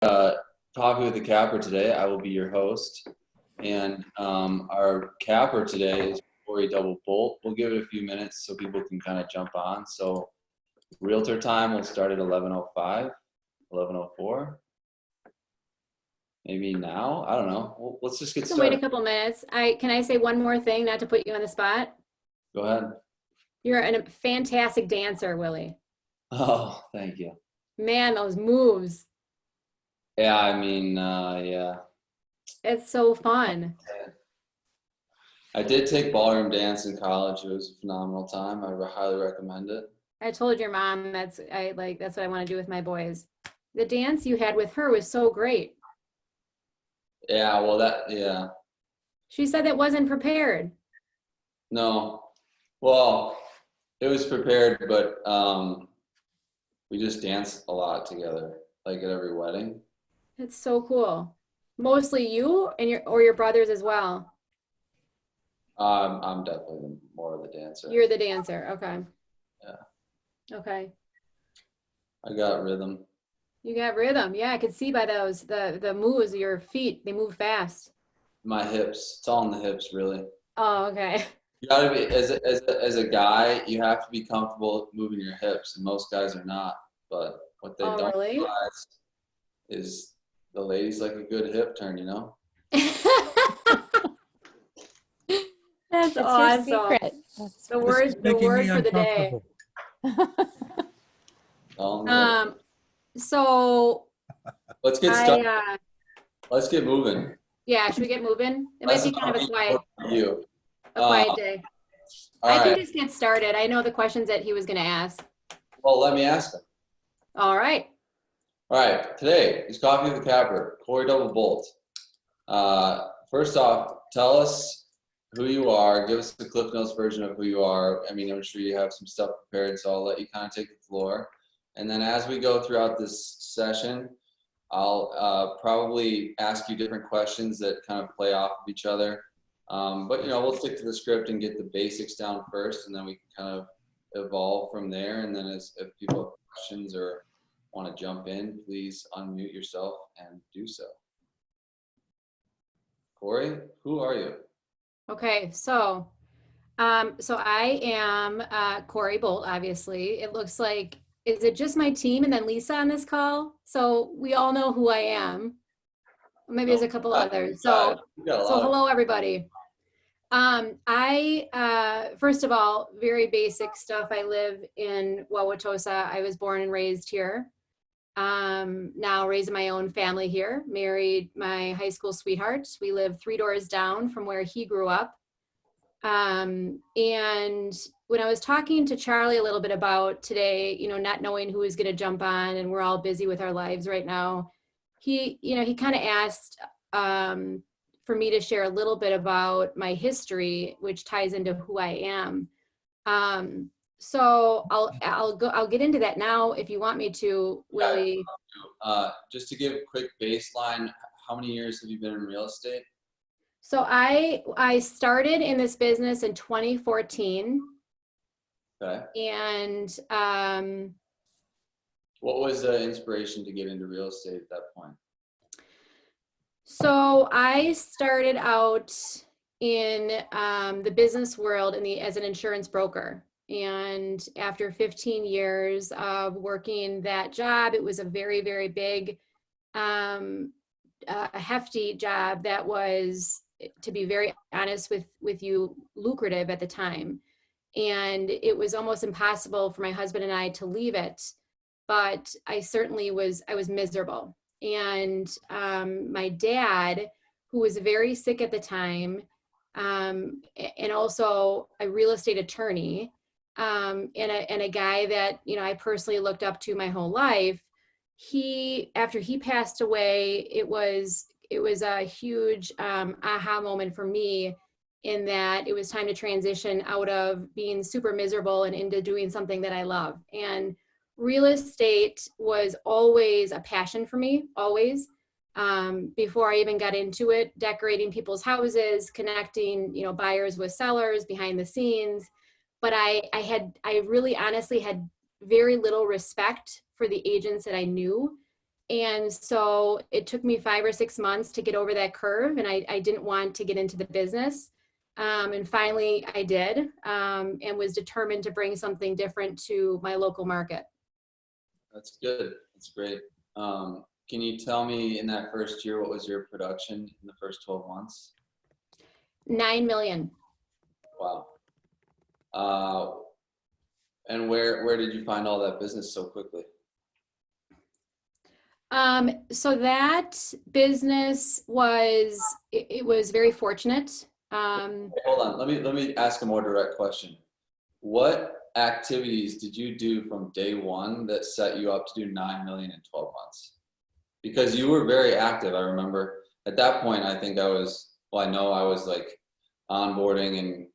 uh, Coffee with the Capper today. I will be your host. And our capper today is Corey Boldt. We'll give it a few minutes so people can kind of jump on. So realtor time will start at 11:05, 11:04. Maybe now? I don't know. Let's just get started. Wait a couple minutes. Can I say one more thing, not to put you on the spot? Go ahead. You're a fantastic dancer, Willie. Oh, thank you. Man, those moves. Yeah, I mean, yeah. It's so fun. I did take ballroom dance in college. It was a phenomenal time. I highly recommend it. I told your mom that's what I want to do with my boys. The dance you had with her was so great. Yeah, well, yeah. She said it wasn't prepared. No. Well, it was prepared, but we just danced a lot together, like at every wedding. It's so cool. Mostly you and your brothers as well. I'm definitely more of the dancer. You're the dancer. Okay. Yeah. Okay. I got rhythm. You got rhythm. Yeah, I could see by those the moves, your feet, they move fast. My hips. It's all in the hips, really. Oh, okay. You gotta be as a guy, you have to be comfortable moving your hips, and most guys are not. But what they don't realize is the ladies like a good hip turn, you know? That's awesome. Your secret. The word for the day. So let's get started. Let's get moving. Yeah, should we get moving? It might be kind of a quiet day. I can just get started. I know the questions that he was going to ask. Well, let me ask them. All right. Today is Coffee with the Capper, Corey Boldt. First off, tell us who you are. Give us the Cliff Notes version of who you are. I mean, I'm sure you have some stuff prepared, so I'll let you kind of take the floor. And then as we go throughout this session, I'll probably ask you different questions that kind of play off of each other. But, we'll stick to the script and get the basics down first, and then we can kind of evolve from there. And then if people have questions or want to jump in, please unmute yourself and do so. Corey, who are you? Okay, so I am Corey Boldt, obviously. It looks like, is it just my team and then Lisa on this call? So we all know who I am. Maybe there's a couple others. So hello, everybody. First of all, very basic stuff. I live in Wauwatosa. I was born and raised here. Now raising my own family here, married my high school sweetheart. We live 3 doors down from where he grew up. And when I was talking to Charlie a little bit about today, not knowing who was going to jump on, and we're all busy with our lives right now, he kind of asked, for me to share a little bit about my history, which ties into who I am. So I'll get into that now if you want me to, Willie. Just to give a quick baseline, how many years have you been in real estate? So I started in this business in 2014. Okay. And what was the inspiration to get into real estate at that point? So I started out in the business world as an insurance broker. And after 15 years of working that job, it was a very, very big, hefty job that was, to be very honest with you, lucrative at the time. And it was almost impossible for my husband and I to leave it. But I was miserable. And my dad, who was very sick at the time, and also a real estate attorney, and a guy that I personally looked up to my whole life, after he passed away, it was a huge aha moment for me, in that it was time to transition out of being super miserable and into doing something that I love. And real estate was always a passion for me, always. Before I even got into it, decorating people's houses, connecting, buyers with sellers behind the scenes. But I really honestly had very little respect for the agents that I knew. And so it took me 5 or 6 months to get over that curve, and I didn't want to get into the business. And finally I did, and was determined to bring something different to my local market. That's good. That's great. Can you tell me in that first year, what was your production in the first 12 months? 9 million. Wow. And where did you find all that business so quickly? So that business was, it was very fortunate. Hold on. Let me ask a more direct question. What activities did you do from day one that set you up to do 9 million in 12 months? Because you were very active. I remember at that point, I think I was, well, I know I was like onboarding,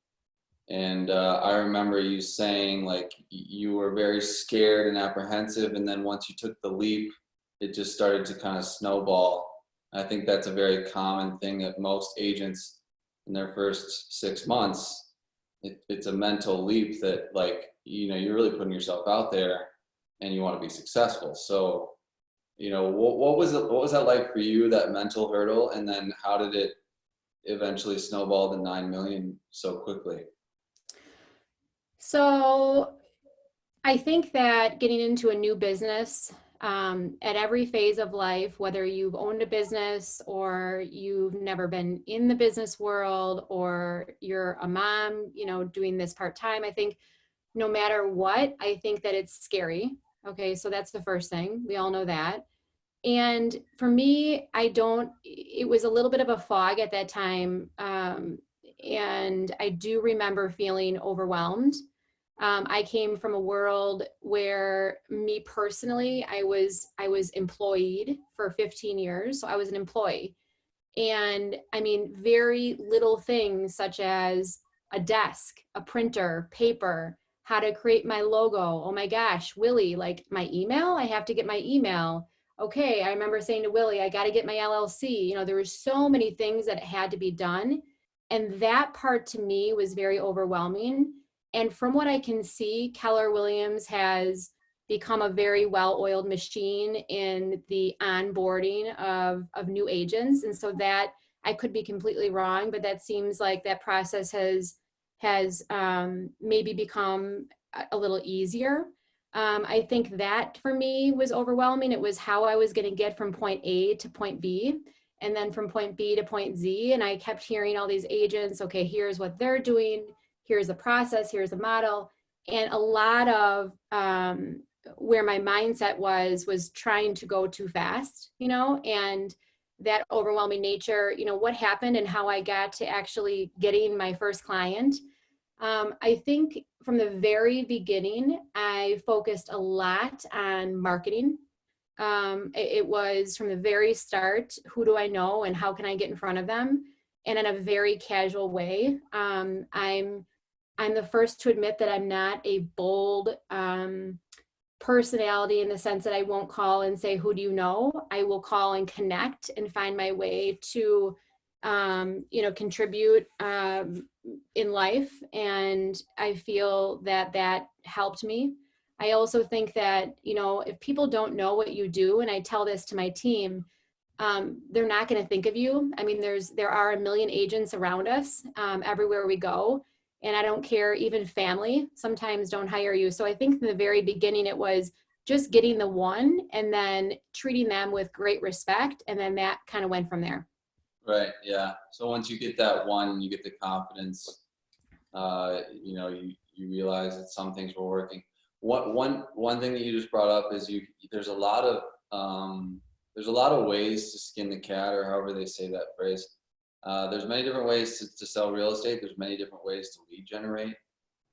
and I remember you saying like you were very scared and apprehensive, and then once you took the leap, it just started to kind of snowball. I think that's a very common thing that most agents in their first 6 months, it's a mental leap that, like, you know, you're really putting yourself out there and you want to be successful. So, you know, what was that like for you, that mental hurdle, and then how did it eventually snowball to 9 million so quickly? So I think that getting into a new business, at every phase of life, whether you've owned a business or you've never been in the business world or you're a mom, you know, doing this part-time, I think no matter what, I think that it's scary. Okay, so that's the first thing. We all know that. And for me, it was a little bit of a fog at that time. And I do remember feeling overwhelmed. I came from a world where me personally, I was employed for 15 years. So I was an employee. And I mean, very little things such as a desk, a printer, paper, how to create my logo. Oh my gosh, Willie, like my email, I have to get my email. Okay, I remember saying to Willie, I got to get my LLC. You know, there were so many things that had to be done. And that part to me was very overwhelming. And from what I can see, Keller Williams has become a very well-oiled machine in the onboarding of new agents. And so that, I could be completely wrong, but that seems like that process has maybe become a little easier. I think that for me was overwhelming. It was how I was going to get from point A to point B, and then from point B to point Z. And I kept hearing all these agents, okay, here's what they're doing, here's the process, here's the model. And a lot of where my mindset was trying to go too fast, you know, and that overwhelming nature, you know, what happened and how I got to actually getting my first client. I think from the very beginning, I focused a lot on marketing. It was from the very start, who do I know and how can I get in front of them? And in a very casual way. I'm the first to admit that I'm not a bold personality in the sense that I won't call and say, who do you know? I will call and connect and find my way to, you know, contribute in life. And I feel that that helped me. I also think that, you know, if people don't know what you do, and I tell this to my team, they're not going to think of you. I mean, there are a million agents around us everywhere we go. And I don't care, even family sometimes don't hire you. So I think in the very beginning, it was just getting the one and then treating them with great respect. And then that kind of went from there. Right. Yeah. So once you get that one, you get the confidence, you know, you realize that some things were working. One thing that you just brought up is there's a lot of ways to skin the cat, or however they say that phrase. There's many different ways to sell real estate. There's many different ways to lead generate.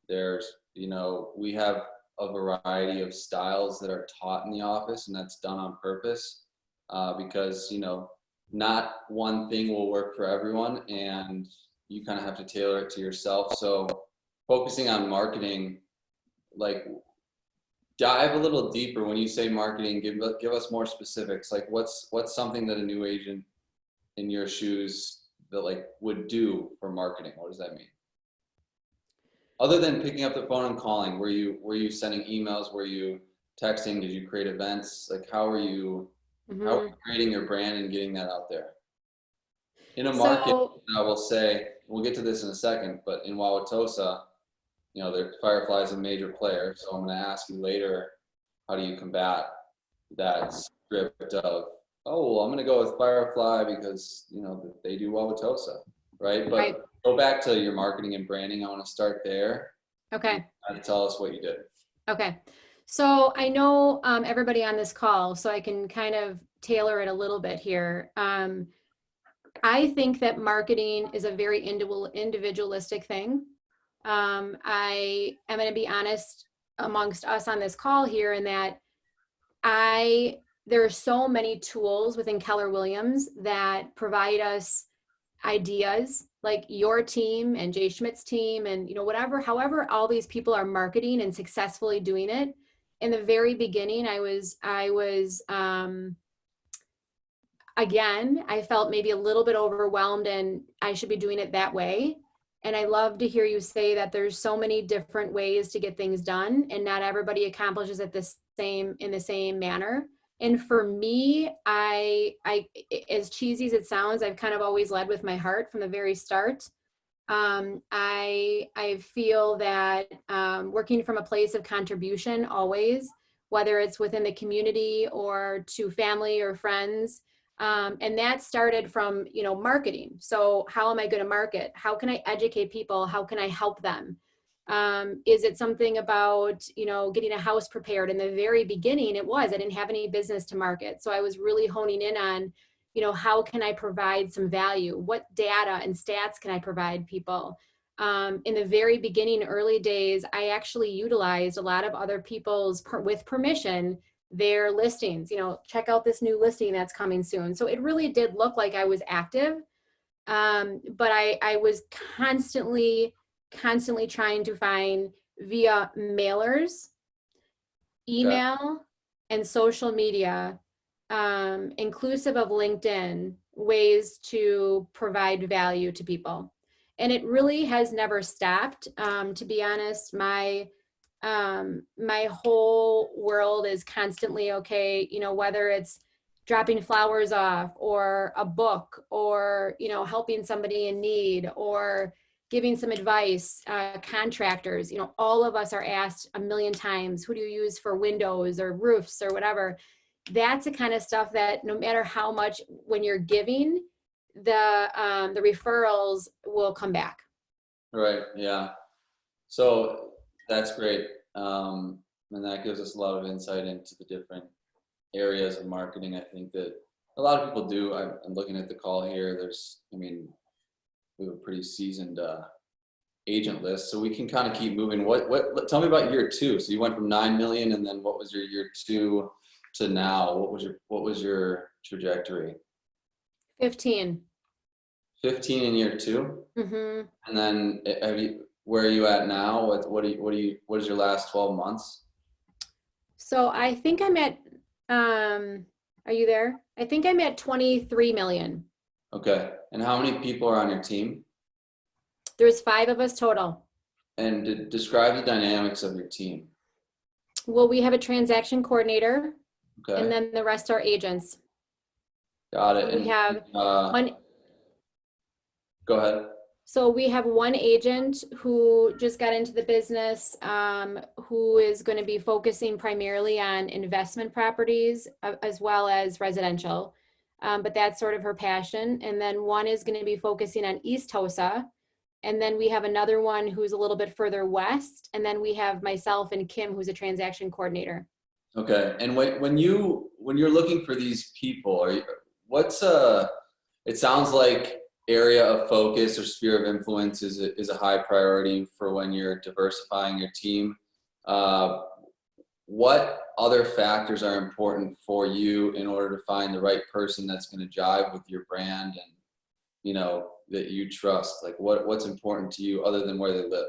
There's, you know, we have a variety of styles that are taught in the office, and that's done on purpose because, you know, not one thing will work for everyone, and you kind of have to tailor it to yourself. So focusing on marketing, like, dive a little deeper. When you say marketing, give us more specifics. Like what's something that a new agent in your shoes that like would do for marketing? What does that mean? Other than picking up the phone and calling, were you sending emails? Were you texting? Did you create events? Like how are you How are Mhm. you creating your brand and getting that out there? In a market, So, I will say, we'll get to this in a second, but in Wauwatosa, Firefly is a major player. So I'm going to ask you later, how do you combat that script of, oh, well, I'm going to go with Firefly because, they do Wauwatosa, right? right. But go back to your marketing and branding. I want to start there. Okay. And tell us what you did. Okay. So I know everybody on this call, so I can kind of tailor it a little bit here. I think that marketing is a very individualistic thing. I am going to be honest amongst us on this call here in that there are so many tools within Keller Williams that provide us ideas, like your team and Jay Schmidt's team and however all these people are marketing and successfully doing it. In the very beginning, again, I felt maybe a little bit overwhelmed and I should be doing it that way. And I love to hear you say that there's so many different ways to get things done and not everybody accomplishes it in the same manner. And for me, as cheesy as it sounds, I've kind of always led with my heart from the very start. I feel that working from a place of contribution always, whether it's within the community or to family or friends, and that started from marketing. So how am I going to market? How can I educate people? How can I help them? Is it something about getting a house prepared? In the very beginning, I didn't have any business to market, so I was really honing in on how can I provide some value? What data and stats can I provide people? In the very beginning, early days, I actually utilized a lot of other people's, with permission, their listings. Check out this new listing that's coming soon. So it really did look like I was active, but I was constantly trying to find via mailers, Okay. email, and social media, inclusive of LinkedIn, ways to provide value to people. And it really has never stopped. To be honest, my whole world is constantly okay, whether it's dropping flowers off or a book or, helping somebody in need or giving some advice, contractors, all of us are asked a million times, who do you use for windows or roofs or whatever? That's the kind of stuff that no matter how much, when you're giving, the referrals will come back. Right. Yeah. So that's great. And that gives us a lot of insight into the different areas of marketing. I think that a lot of people do. I'm looking at the call here. We have a pretty seasoned agent list, so we can kind of keep moving. Tell me about year two. So you went from 9 million, and then what was your year two to now? What was your trajectory? 15. 15 in year two, Mm-hmm. and then where are you at now? What is your last 12 months? So I think I'm at, are you there? I think I'm at 23 million. Okay. And how many people are on your team? There's 5 of us total. And describe the dynamics of your team. Well, we have a transaction coordinator, and Okay. then the rest are agents. Got So it. we And have one. go ahead. So we have one agent who just got into the business, who is going to be focusing primarily on investment properties as well as residential. But that's sort of her passion. And then one is going to be focusing on East Tosa. And then we have another one who's a little bit further west. And then we have myself and Kim, who's a transaction coordinator. Okay. And when you're looking for these people, it sounds like area of focus or sphere of influence is a high priority for when you're diversifying your team. What other factors are important for you in order to find the right person that's going to jive with your brand and that you trust? Like what's important to you other than where they live?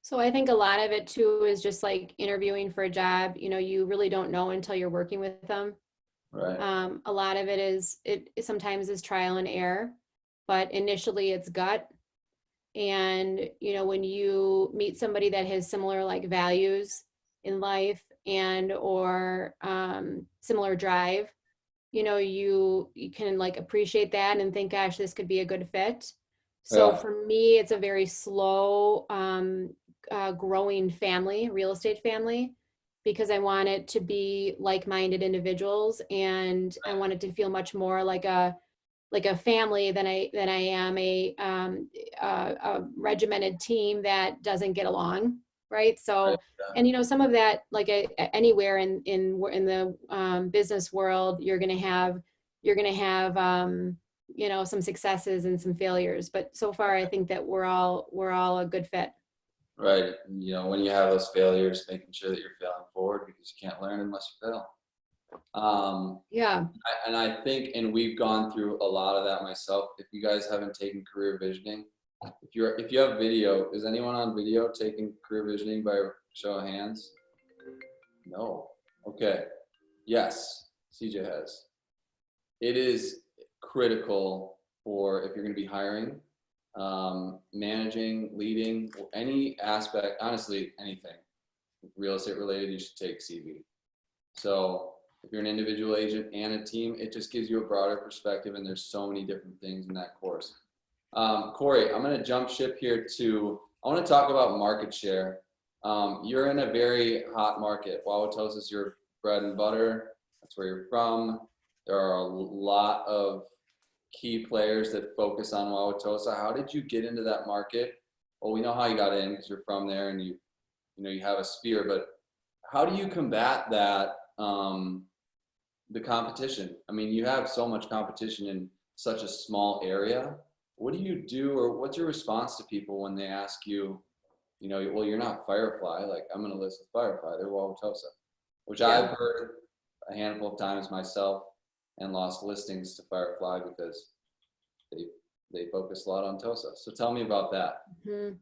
So I think a lot of it too is just like interviewing for a job. You really don't know until you're working with them. Right. A lot of it sometimes is trial and error, but initially it's gut. And when you meet somebody that has similar like values in life and or similar drive, you can like appreciate that and think, gosh, this could be a good fit. So Yeah. for me, it's a very slow, growing family, real estate family, because I want it to be like-minded individuals, and I want it to feel much more like a family than I am a regimented team that doesn't get along, right? Right. So, Yeah. and some of that, like anywhere in the business world, you're gonna have some successes and some failures. But so far, I think that we're all a good fit. Right. When you have those failures, making sure that you're failing forward because you can't learn unless you fail. Um, Yeah. and I think, and we've gone through a lot of that myself. If you guys haven't taken career visioning, if you have video, is anyone on video taking career visioning by show of hands? No. Okay. Yes, CJ has. It is critical for if you're going to be hiring, managing, leading, any aspect, honestly, anything real estate related, you should take CV. So if you're an individual agent and a team, it just gives you a broader perspective, and there's so many different things in that course. Corey, I'm going to jump ship here I want to talk about market share. You're in a very hot market. Wauwatosa is your bread and butter. That's where you're from. There are a lot of key players that focus on Wauwatosa. How did you get into that market? Well, we know how you got in because you're from there and you have a sphere, but how do you combat that, the competition? I mean, you have so much competition in such a small area. What do you do, or what's your response to people when they ask you, well, you're not Firefly. Like, I'm going to list with Firefly. They're Wauwatosa, which Yeah. I've heard a handful of times myself and lost listings to Firefly because they focus a lot on Tosa. So tell me about that. Hmm.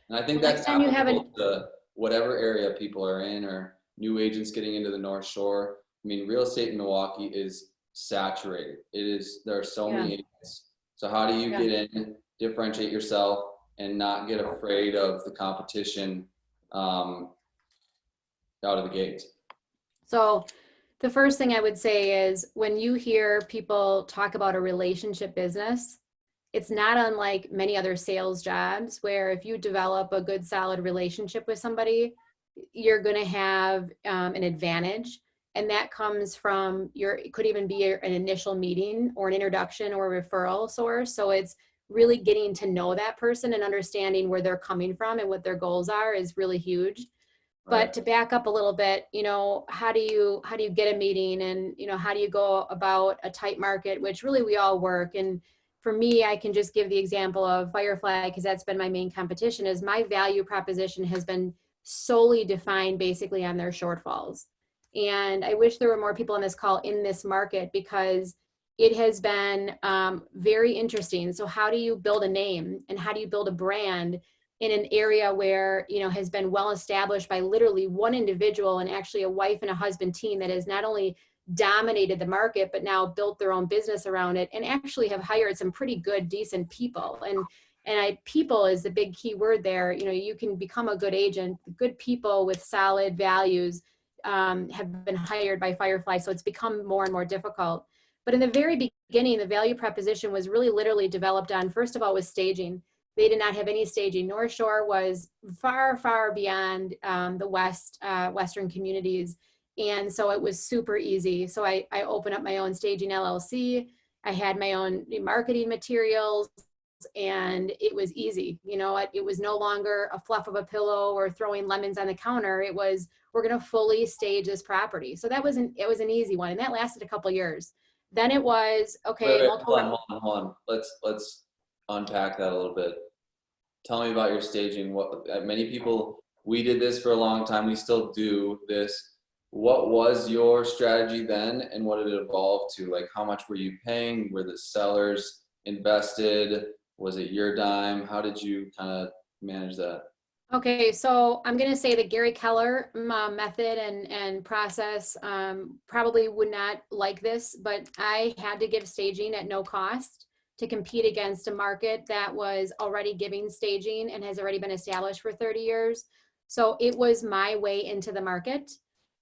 And I think Well, that's next time you have applicable to whatever area people are in, or new agents getting into the North Shore. I mean, real estate in Milwaukee is saturated. There are so yeah. many agents. So how do you Yeah. get in, differentiate yourself, and not get afraid of the competition out of the gate? So the first thing I would say is when you hear people talk about a relationship business, it's not unlike many other sales jobs where if you develop a good, solid relationship with somebody, you're going to have an advantage. And that comes from it could even be an initial meeting or an introduction or a referral source. So it's really getting to know that person and understanding where they're coming from and what their goals are is really huge. Right. But to back up a little bit, how do you get a meeting, and how do you go about a tight market, which really we all work. And for me, I can just give the example of Firefly because that's been my main competition. Is my value proposition has been solely defined basically on their shortfalls. And I wish there were more people on this call in this market because it has been very interesting. So how do you build a name, and how do you build a brand in an area where has been well established by literally one individual, and actually a wife and a husband team that has not only dominated the market but now built their own business around it, and actually have hired some pretty good, decent people. And people is the big key word there. You can become a good agent. Good people with solid values have been hired by Firefly, so it's become more and more difficult. But in the very beginning, the value proposition was really literally developed on, first of all, was staging. They did not have any staging. North Shore was far, far beyond the Western communities. And so it was super easy. So I opened up my own staging LLC. I had my own marketing materials, and it was easy. It was no longer a fluff of a pillow or throwing lemons on the counter. It was, we're going to fully stage this property. So it was an easy one. And that lasted a couple of years. Then it was, okay, Wait, multiple. hold on. Let's unpack that a little bit. Tell me about your staging. Many people, we did this for a long time. We still do this. What was your strategy then, and what did it evolve to? Like, how much were you paying? Were the sellers invested? Was it your dime? How did you kind of manage that? Okay, so I'm going to say the Gary Keller method and process probably would not like this, but I had to give staging at no cost to compete against a market that was already giving staging and has already been established for 30 years. So it was my way into the market.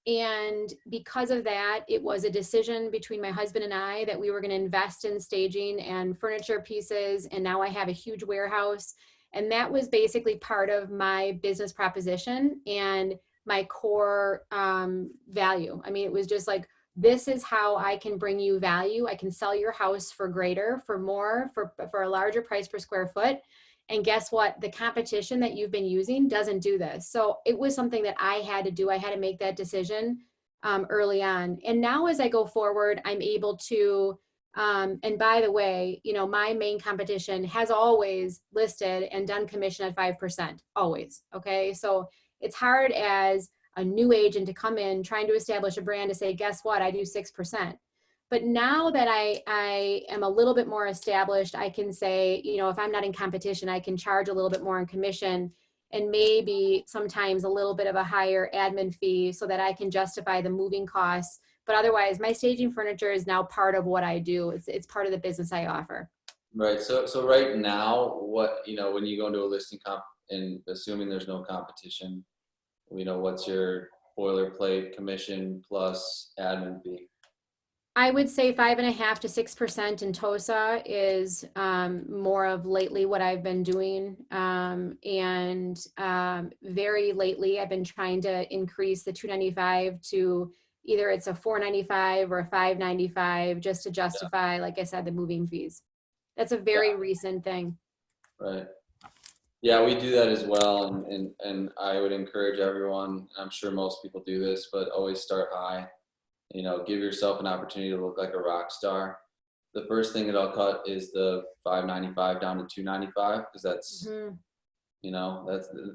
And because of that, it was a decision between my husband and I that we were going to invest in staging and furniture pieces. And now I have a huge warehouse. And that was basically part of my business proposition and my core value. I mean, it was just like, this is how I can bring you value. I can sell your house for greater, for more, for a larger price per square foot. And guess what? The competition that you've been using doesn't do this. So it was something that I had to do. I had to make that decision early on. And now as I go forward, I'm able to, and by the way, you know, my main competition has always listed and done commission at 5%, always. Okay. So it's hard as a new agent to come in trying to establish a brand to say, guess what? I do 6%. But now that I am a little bit more established, I can say, you know, if I'm not in competition, I can charge a little bit more in commission and maybe sometimes a little bit of a higher admin fee so that I can justify the moving costs. But otherwise, my staging furniture is now part of what I do. It's part of the business I offer. Right. So right now, what, you know, when you go into a listing comp and assuming there's no competition, you know, what's your boilerplate commission plus admin fee? I would say 5.5 to 6% in TOSA is more of lately what I've been doing. Very lately, I've been trying to increase the 295 to either it's a 495 or a 595 just to justify, like I said, the moving fees. That's a very recent thing. Right. Yeah, we do that as well. And I would encourage everyone, I'm sure most people do this, but always start high. You know, give yourself an opportunity to look like a rock star. The first thing that I'll cut is the 595 down to 295 because that's, you know,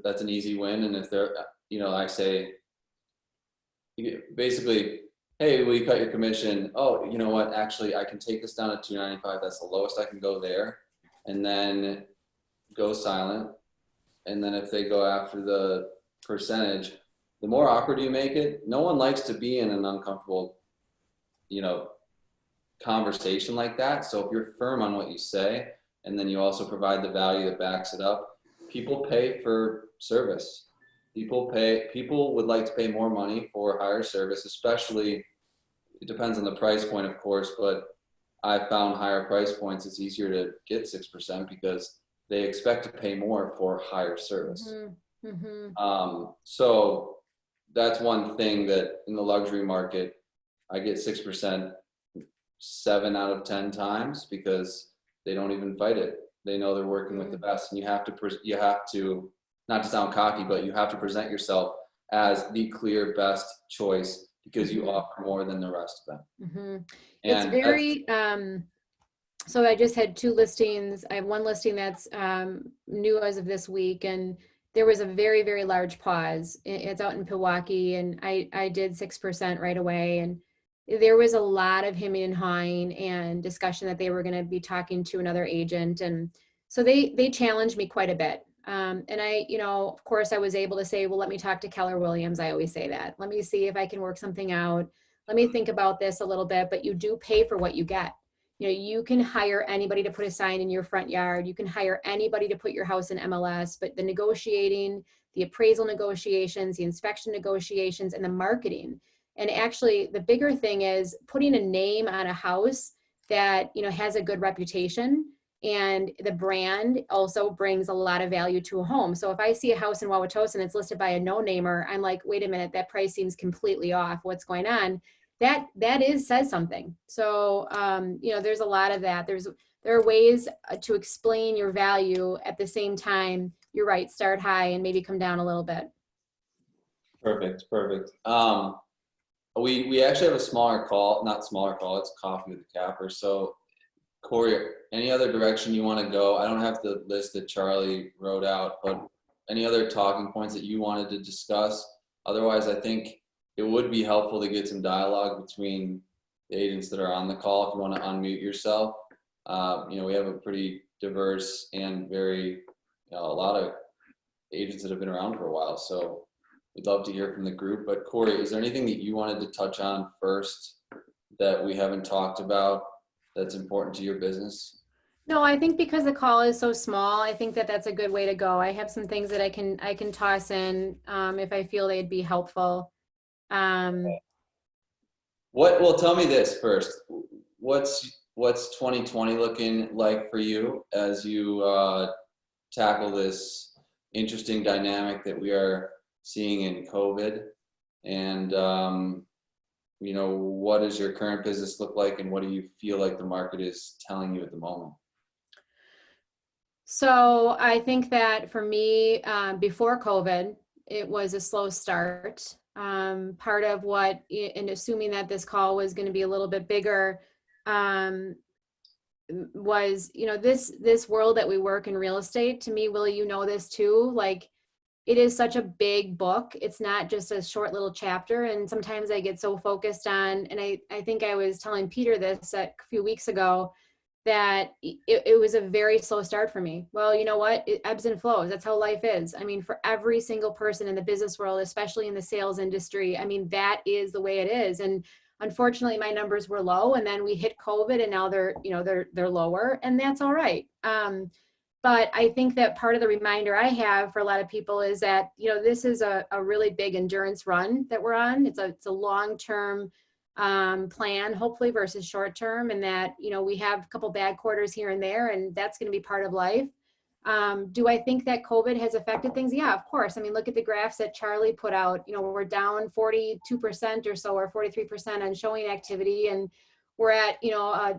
that's an easy win. And if they're, you know, I say, basically, hey, will you cut your commission? Oh, you know what? Actually, I can take this down to 295. That's the lowest I can go there, and then go silent. And then if they go after the percentage, the more awkward you make it, no one likes to be in an uncomfortable, you know, conversation like that. So if you're firm on what you say, and then you also provide the value that backs it up, people pay for service. People would like to pay more money for higher service, especially, it depends on the price point, of course, but I found higher price points, it's easier to get 6% because they expect to pay more for higher service. So that's one thing that in the luxury market, I get 6% 7 out of 10 times because they don't even fight it. They know they're working with the best, and you have to, not to sound cocky, but you have to present yourself as the clear best choice because you offer more than the rest of them. It's very, so I just had 2 listings. I have one listing that's new as of this week, and there was a very, very large pause. It's out in Milwaukee, and I did 6% right away. And there was a lot of hemming and hawing and discussion that they were going to be talking to another agent. And so they challenged me quite a bit. And I, you know, of course I was able to say, well, let me talk to Keller Williams. I always say that. Let me see if I can work something out. Let me think about this a little bit, but you do pay for what you get. You know, you can hire anybody to put a sign in your front yard. You can hire anybody to put your house in MLS, but the negotiating, the appraisal negotiations, the inspection negotiations, and the marketing. And actually the bigger thing is putting a name on a house that, you know, has a good reputation, and the brand also brings a lot of value to a home. So if I see a house in Wauwatosa and it's listed by a no-namer, I'm like, wait a minute, that price seems completely off. What's going on? That says something. So, you know, there's a lot of that. There are ways to explain your value at the same time. You're right. Start high and maybe come down a little bit. Perfect. We actually have a smaller call, not smaller call, it's coffee with the capper. So Corey, any other direction you want to go? I don't have the list that Charlie wrote out, but any other talking points that you wanted to discuss? Otherwise, I think it would be helpful to get some dialogue between the agents that are on the call. If you want to unmute yourself, you know, we have a pretty diverse and very, you know, a lot of agents that have been around for a while. So we'd love to hear from the group. But Corey, is there anything that you wanted to touch on first that we haven't talked about that's important to your business? No, I think because the call is so small, I think that that's a good way to go. I have some things that I can toss in if I feel they'd be helpful. Well, tell me this first. What's 2020 looking like for you as you tackle this interesting dynamic that we are seeing in COVID? And what does your current business look like, and what do you feel like the market is telling you at the moment? So I think that for me, before COVID, it was a slow start. Part of what, and assuming that this call was going to be a little bit bigger, was, this world that we work in real estate, to me, Willie, this too, like, it is such a big book. It's not just a short little chapter. And sometimes I get so focused on, and I think I was telling Peter this a few weeks ago, that it was a very slow start for me. Well, you know what? It ebbs and flows. That's how life is. I mean, for every single person in the business world, especially in the sales industry, I mean, that is the way it is. And unfortunately, my numbers were low, and then we hit COVID, and now they're lower, and that's all right. But I think that part of the reminder I have for a lot of people is that, this is a really big endurance run that we're on. It's a long-term plan, hopefully, versus short-term, and that, we have a couple bad quarters here and there, and that's going to be part of life. Do I think that COVID has affected things? Yeah, of course. I mean, look at the graphs that Charlie put out. We're down 42% or so, or 43% on showing activity, and we're at,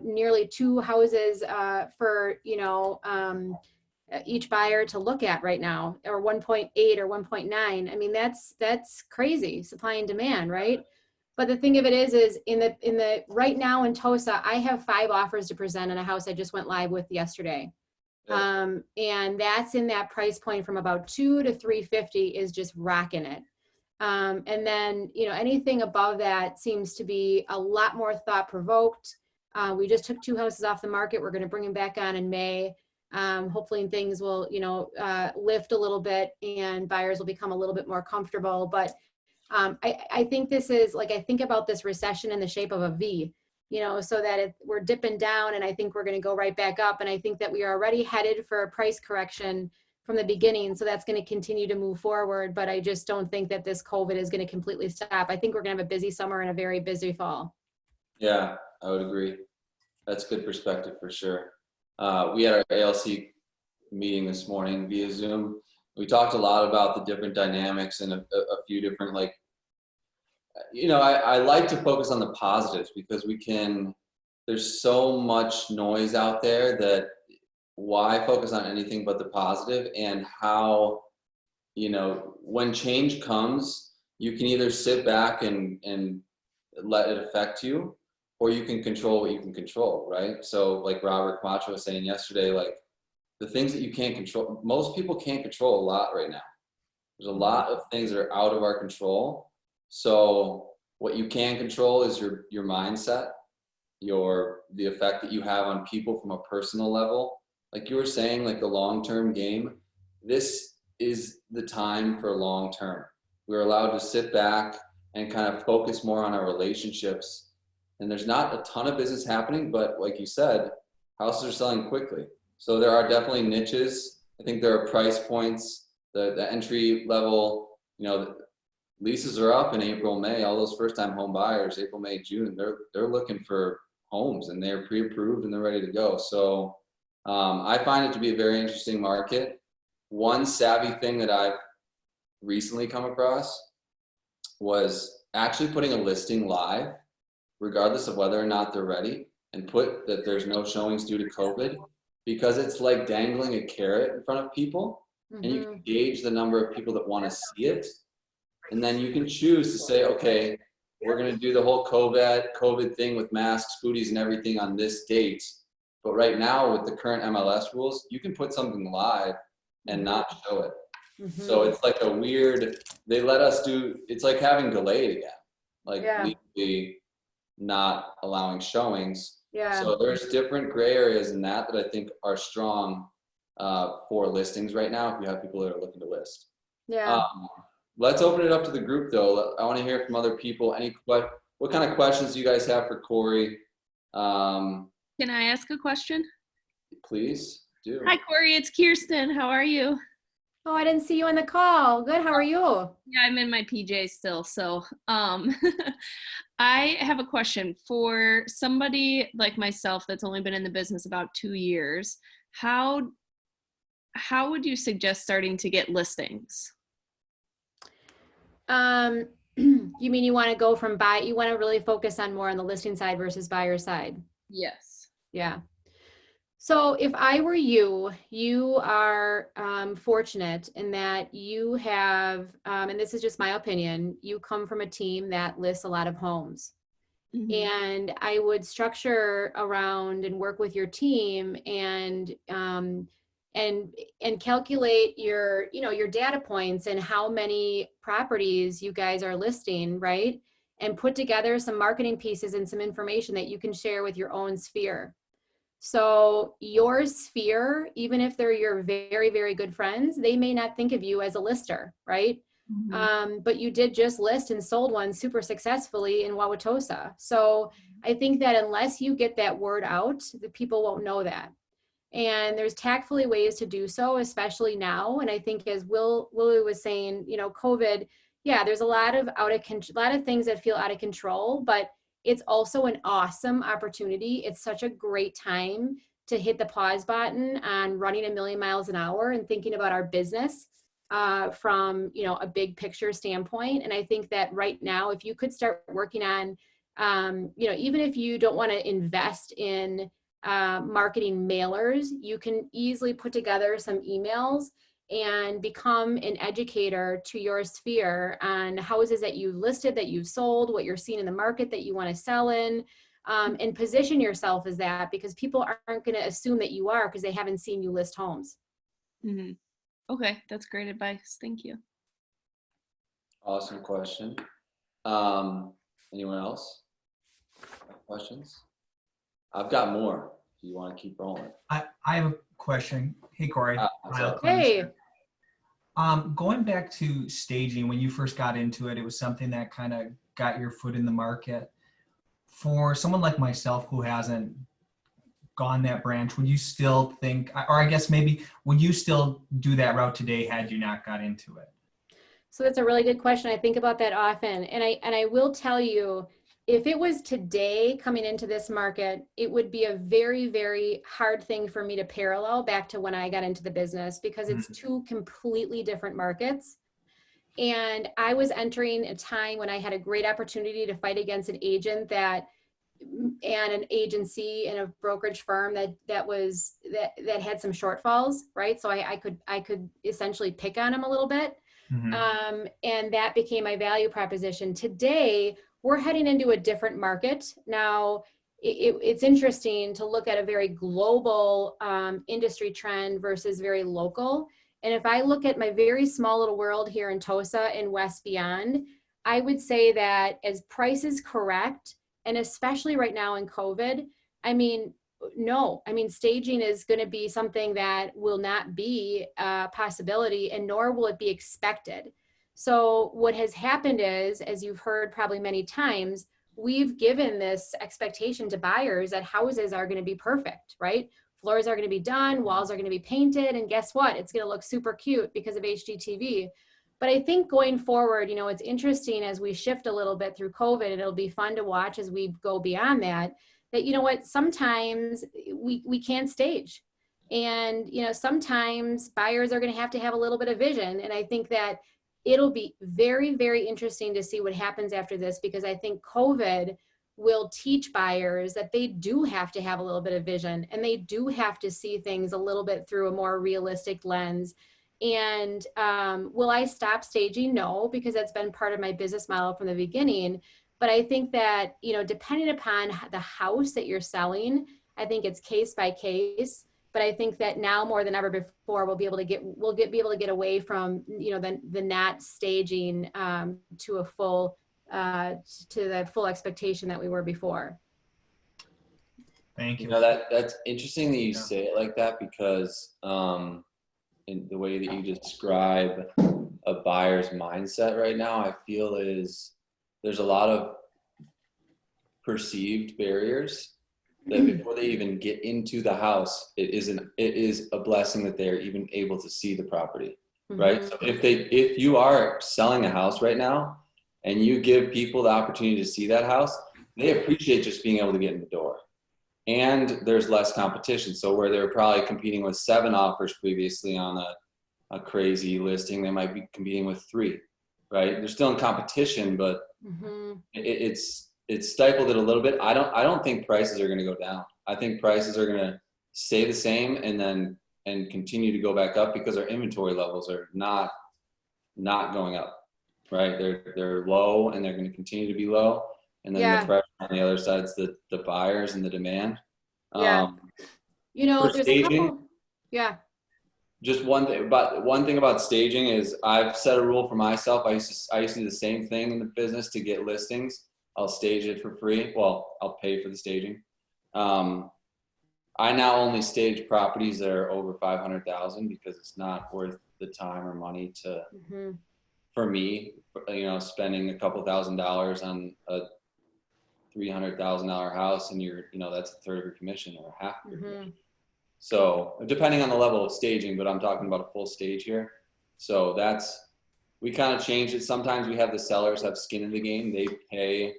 nearly 2 houses for, each buyer to look at right now, or 1.8 or 1.9. I mean, that's crazy, supply and demand, right? But the thing of it is in the right now in Tosa, I have 5 offers to present on a house I just went live with yesterday. Yeah. And that's in that price point from about 2 to 350 is just rocking it. And then, anything above that seems to be a lot more thought provoked. We just took 2 houses off the market. We're going to bring them back on in May. Hopefully things will, lift a little bit, and buyers will become a little bit more comfortable. But I think this is, like, I think about this recession in the shape of a V, so that we're dipping down, and I think we're going to go right back up. And I think that we are already headed for a price correction from the beginning. So that's going to continue to move forward. But I just don't think that this COVID is going to completely stop. I think we're going to have a busy summer and a very busy fall. Yeah, I would agree. That's good perspective for sure. We had our ALC meeting this morning via Zoom. We talked a lot about the different dynamics and a few different, like, I like to focus on the positives, because there's so much noise out there that why focus on anything but the positive, and how, when change comes, you can either sit back and let it affect you, or you can control what you can control, right? So like Robert Camacho was saying yesterday, like, the things that you can't control, most people can't control a lot right now. There's a lot of things that are out of our control. So what you can control is your mindset, the effect that you have on people from a personal level. Like you were saying, like the long-term game, this is the time for long-term. We're allowed to sit back and kind of focus more on our relationships. And there's not a ton of business happening, but like you said, houses are selling quickly. So there are definitely niches. I think there are price points, the entry level, leases are up in April, May. All those first-time home buyers, April, May, June, they're looking for homes, and they're pre-approved and they're ready to go. So I find it to be a very interesting market. One savvy thing that I've recently come across was actually putting a listing live, regardless of whether or not they're ready, and put that there's no showings due to COVID, because it's like dangling a carrot in front of people, and you can gauge the number of people that want to see it. And then you can choose to say, okay, we're going to do the whole COVID thing with masks, booties, and everything on this date. But right now, with the current MLS rules, you can put something live and not show it. So it's like a weird, they let us do, it's like having delayed again, like legally not allowing showings. Yeah. So there's different gray areas in that I think are strong for listings right now, if you have people that are looking to list. Yeah. Let's open it up to the group, though. I want to hear from other people. What kind of questions do you guys have for Corey? Can I ask a question? Please do. Hi, Corey. It's Kirsten. How are you? Oh, I didn't see you on the call. Good. How are you? Yeah, I'm in my PJs still. So, I have a question for somebody like myself that's only been in the business about 2 years. How would you suggest starting to get listings? You mean you want to go from you want to really focus on more on the listing side versus buyer side? Yes. Yeah. So if I were you, you are fortunate in that you have, and this is just my opinion, you come from a team that lists a lot of homes. Mhm. And I would structure around and work with your team and calculate your, you know, your data points and how many properties you guys are listing, right? And put together some marketing pieces and some information that you can share with your own sphere. So your sphere, even if they're your very, very good friends, they may not think of you as a lister, right? But you did just list and sold one super successfully in Wauwatosa. So I think that unless you get that word out, the people won't know that. And there's tactfully ways to do so, especially now. And I think as Willie was saying, you know, COVID, yeah, there's a lot of lot of things that feel out of control, but it's also an awesome opportunity. It's such a great time to hit the pause button on running a million miles an hour and thinking about our business from, you know, a big picture standpoint. And I think that right now, if you could start working on, you know, even if you don't want to invest in marketing mailers, you can easily put together some emails and become an educator to your sphere on houses that you've listed, that you've sold, what you're seeing in the market that you want to sell in, and position yourself as that, because people aren't going to assume that you are because they haven't seen you list homes. Mm-hmm. Okay, that's great advice. Thank you. Awesome question. Anyone else have questions? I've got more if you want to keep rolling. I have a question. Hey, Corey. Hey. Going back to staging, when you first got into it, it was something that kind of got your foot in the market. For someone like myself who hasn't gone that branch, would you still think, or I guess maybe, would you still do that route today had you not got into it? So that's a really good question. I think about that often. And I will tell you, if it was today coming into this market, it would be a very, very hard thing for me to parallel back to when I got into the business, because it's two completely different markets. And I was entering a time when I had a great opportunity to fight against an agent and an agency and a brokerage firm that had some shortfalls, right? So I could essentially pick on them a little bit. And that became my value proposition. Today, we're heading into a different market. Now, it's interesting to look at a very global industry trend versus very local. And if I look at my very small little world here in Tosa and West Beyond, I would say that as prices correct, and especially right now in COVID, I mean, no, I mean, staging is going to be something that will not be a possibility, and nor will it be expected. So what has happened is, as you've heard probably many times, we've given this expectation to buyers that houses are going to be perfect, right? Floors are going to be done, walls are going to be painted, and guess what? It's going to look super cute because of HGTV. But I think going forward, you know, it's interesting as we shift a little bit through COVID, and it'll be fun to watch as we go beyond that, you know what, sometimes we can't stage. And, you know, sometimes buyers are going to have a little bit of vision. And I think that it'll be very, very interesting to see what happens after this, because I think COVID will teach buyers that they do have to have a little bit of vision, and they do have to see things a little bit through a more realistic lens. And will I stop staging? No, because that's been part of my business model from the beginning. But I think that, you know, depending upon the house that you're selling, I think it's case by case. But I think that now more than ever before, we'll be able to get away from, you know, the not staging to a full to the full expectation that we were before. Thank you. You know, that's interesting that you say it like that, because in the way that you describe a buyer's mindset right now, I feel there's a lot of perceived barriers that before they even get into the house, it is a blessing that they're even able to see the property. right? So if you are selling a house right now and you give people the opportunity to see that house, they appreciate just being able to get in the door. And there's less competition. So where they're probably competing with 7 offers previously on a crazy listing, they might be competing with 3, right? They're still in competition, but it's stifled it a little bit. I don't think prices are going to go down. I think prices are going to stay the same and continue to go back up because our inventory levels are not going up, right? They're low and they're going to continue to be low. And then the pressure on the other side is the buyers and the demand. You know, For there's staging, a couple. Yeah. Just one thing about staging is I've set a rule for myself. I used to do the same thing in the business to get listings. I'll stage it for free. Well, I'll pay for the staging. I now only stage properties that are over 500,000 because it's not worth the time or money to, for me, you know, spending a couple $1,000s on a $300,000 house and that's a third of your commission or half of your commission. So depending on the level of staging, but I'm talking about a full stage here. So we kind of changed it. Sometimes we have the sellers have skin in the game. They pay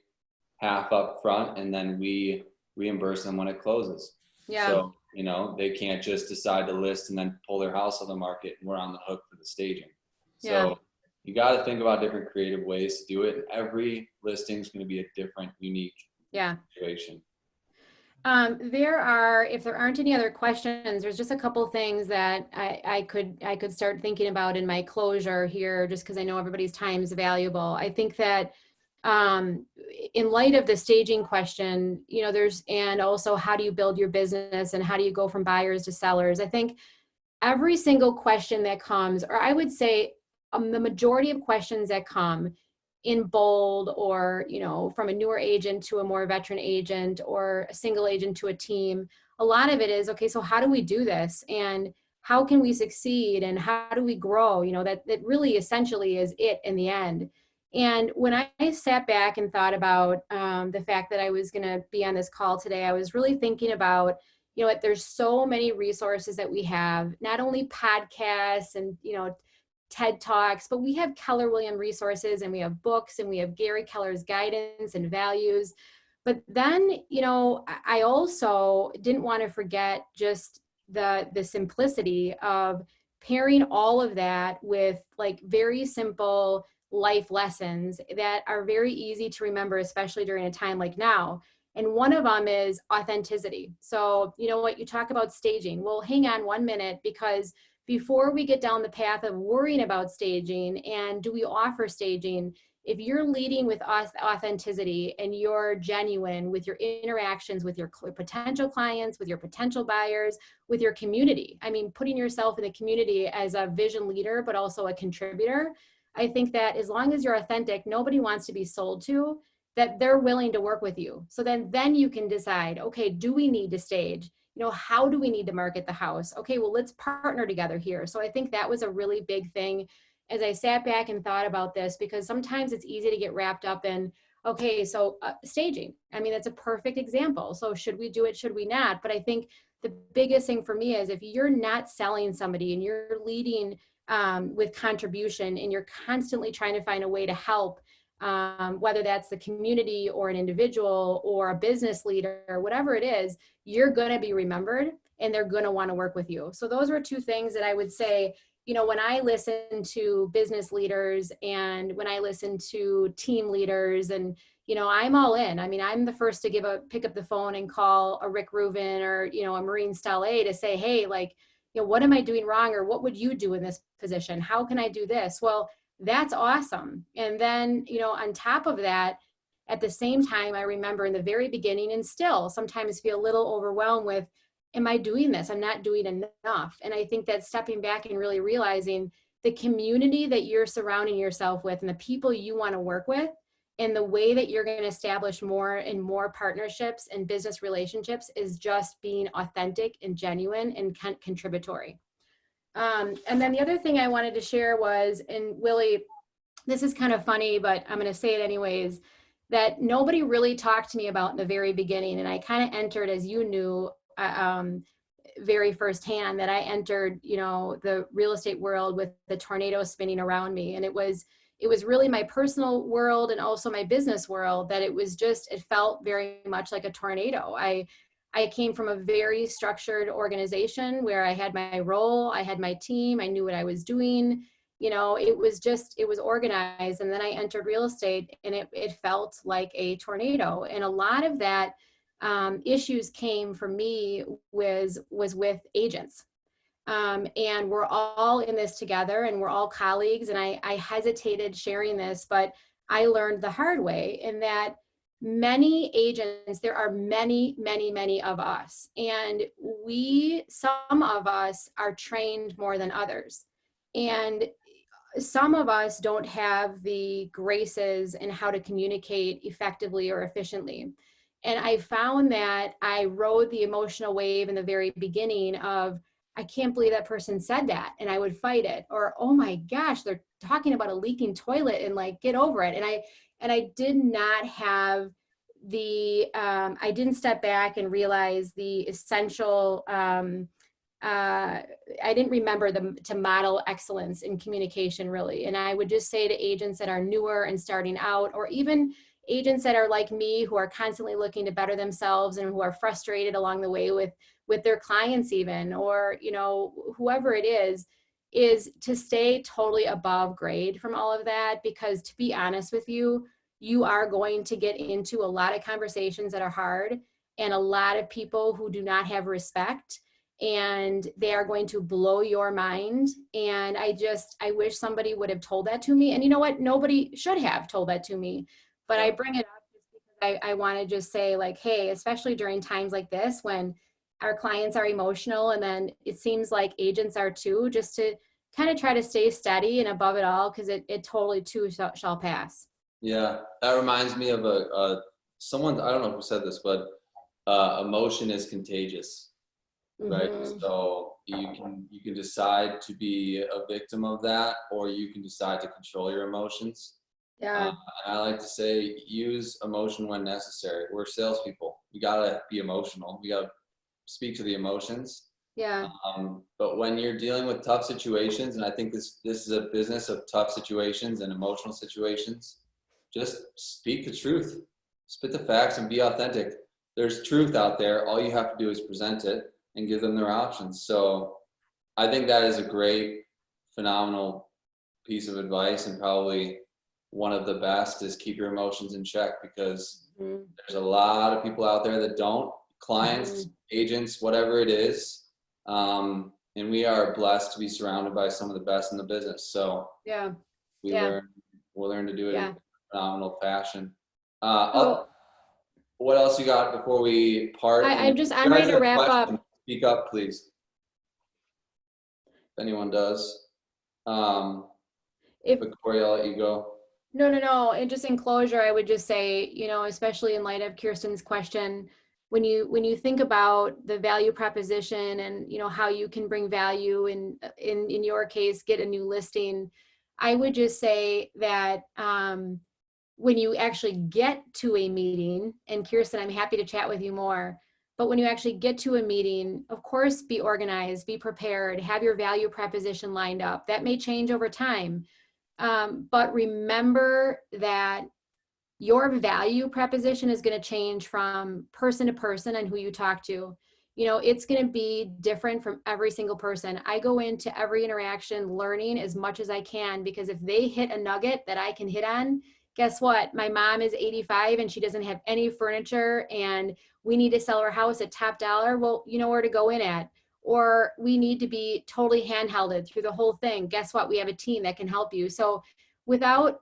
half up front and then we reimburse them when it closes. Yeah. So, you know, they can't just decide to list and then pull their house on the market and we're on the hook for the staging. So you got to think about different creative ways to do it. And every listing is going to be a different, unique situation. If there aren't any other questions, there's just a couple things that I could start thinking about in my closure here, just because I know everybody's time is valuable. I think that in light of the staging question, you know, and also how do you build your business and how do you go from buyers to sellers? I think every single question that comes, or I would say the majority of questions that come in bold or, you know, from a newer agent to a more veteran agent or a single agent to a team, a lot of it is, okay, so how do we do this? And how can we succeed? And how do we grow? You know, that really essentially is it in the end. And when I sat back and thought about the fact that I was going to be on this call today, I was really thinking about, you know, there's so many resources that we have, not only podcasts and, you know, TED Talks, but we have Keller Williams resources and we have books and we have Gary Keller's guidance and values. But then, you know, I also didn't want to forget just the simplicity of pairing all of that with like very simple life lessons that are very easy to remember, especially during a time like now. And one of them is authenticity. So, you know what, you talk about staging. Well, hang on 1 minute, because before we get down the path of worrying about staging and do we offer staging, if you're leading with authenticity and you're genuine with your interactions with your potential clients, with your potential buyers, with your community, I mean, putting yourself in the community as a vision leader, but also a contributor, I think that as long as you're authentic, nobody wants to be sold to, that they're willing to work with you. So then you can decide, okay, do we need to stage? You know, how do we need to market the house? Okay, well, let's partner together here. So I think that was a really big thing as I sat back and thought about this, because sometimes it's easy to get wrapped up in, okay, so staging. I mean, that's a perfect example. So should we do it? Should we not? But I think the biggest thing for me is if you're not selling somebody and you're leading with contribution and you're constantly trying to find a way to help, whether that's the community or an individual or a business leader or whatever it is, you're going to be remembered and they're going to want to work with you. So those were 2 things that I would say, you know, when I listen to business leaders and when I listen to team leaders, and, you know, I'm all in. I mean, I'm the first to pick up the phone and call a Rick Rubin or, you know, a Maureen Stelle to say, hey, like, you know, what am I doing wrong? Or what would you do in this position? How can I do this? Well, that's awesome. And then, you know, on top of that, at the same time, I remember in the very beginning and still sometimes feel a little overwhelmed with, am I doing this? I'm not doing enough. And I think that stepping back and really realizing the community that you're surrounding yourself with and the people you want to work with and the way that you're going to establish more and more partnerships and business relationships is just being authentic and genuine and contributory. And then the other thing I wanted to share was, and Willie, this is kind of funny, but I'm going to say it anyways, that nobody really talked to me about in the very beginning. And I kind of entered, as you knew, very firsthand that I entered, the real estate world with the tornado spinning around me. And it was really my personal world and also my business world that it felt very much like a tornado. I came from a very structured organization where I had my role, I had my team, I knew what I was doing. It was organized. And then I entered real estate and it felt like a tornado. And a lot of that issues came for me was with agents. And we're all in this together and we're all colleagues. And I hesitated sharing this, but I learned the hard way in that many agents, there are many, many, many of us. And some of us are trained more than others. And some of us don't have the graces in how to communicate effectively or efficiently. And I found that I rode the emotional wave in the very beginning of, I can't believe that person said that. And I would fight it. Or, oh my gosh, they're talking about a leaking toilet and like, get over it. And I did not have I didn't step back and realize the essential, I didn't remember to model excellence in communication really. And I would just say to agents that are newer and starting out, or even agents that are like me, who are constantly looking to better themselves and who are frustrated along the way with their clients even, or, whoever it is to stay totally above grade from all of that. Because to be honest with you, you are going to get into a lot of conversations that are hard and a lot of people who do not have respect, and they are going to blow your mind. And I wish somebody would have told that to me. And you know what? Nobody should have told that to me, but I bring it up just because I want to just say like, hey, especially during times like this, when our clients are emotional, and then it seems like agents are too, just to kind of try to stay steady and above it all, because it totally too shall pass. Yeah, that reminds me of someone, I don't know who said this, but emotion is contagious, right? Mm-hmm. So you can decide to be a victim of that, or you can decide to control your emotions. Yeah. And I like to say, use emotion when necessary. We're salespeople. We gotta be emotional. We gotta speak to the emotions. Yeah. But when you're dealing with tough situations, and I think this is a business of tough situations and emotional situations, just speak the truth, spit the facts, and be authentic. There's truth out there. All you have to do is present it and give them their options. So I think that is a great, phenomenal piece of advice, and probably one of the best is keep your emotions in check, because there's a lot of people out there that don't, clients, agents, whatever it is. And we are blessed to be surrounded by some of the best in the business. So yeah, we'll learn to do it in phenomenal fashion. So, what else you got before we part? I'm ready to wrap up. Speak up, please. If anyone does. But Corey, I'll let you go. No. And just in closure, I would just say, especially in light of Kirsten's question, when you think about the value proposition and, how you can bring value and in your case, get a new listing, I would just say that, when you actually get to a meeting, and Kirsten, I'm happy to chat with you more, but when you actually get to a meeting, of course, be organized, be prepared, have your value proposition lined up. That may change over time. But remember that your value proposition is going to change from person to person and who you talk to. It's going to be different from every single person. I go into every interaction learning as much as I can, because if they hit a nugget that I can hit on, guess what? My mom is 85 and she doesn't have any furniture, and we need to sell our house at top dollar. Well, you know where to go in at. Or we need to be totally handhelded through the whole thing. Guess what? We have a team that can help you. So without,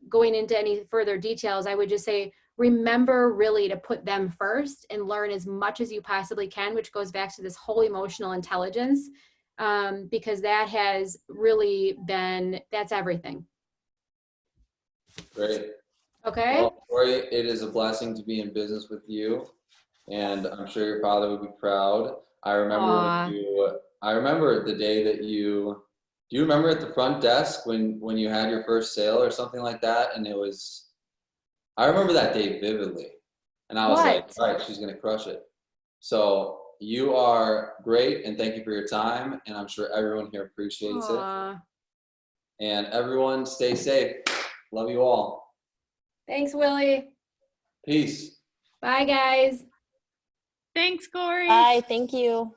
going into any further details, I would just say, remember really to put them first and learn as much as you possibly can, which goes back to this whole emotional intelligence, because that has really that's everything. Great. Okay. Well, Corey, it is a blessing to be in business with you, and I'm sure your father would be proud. I remember the day that do you remember at the front desk when you had your first sale or something like that? And I remember that day vividly, and I was like, all right, she's going to crush it. So you are great, and thank you for your time. And I'm sure everyone here appreciates it. Aw. And everyone, stay safe. Love you all. Thanks, Willie. Peace. Bye, guys. Thanks, Corey. Bye. Thank you.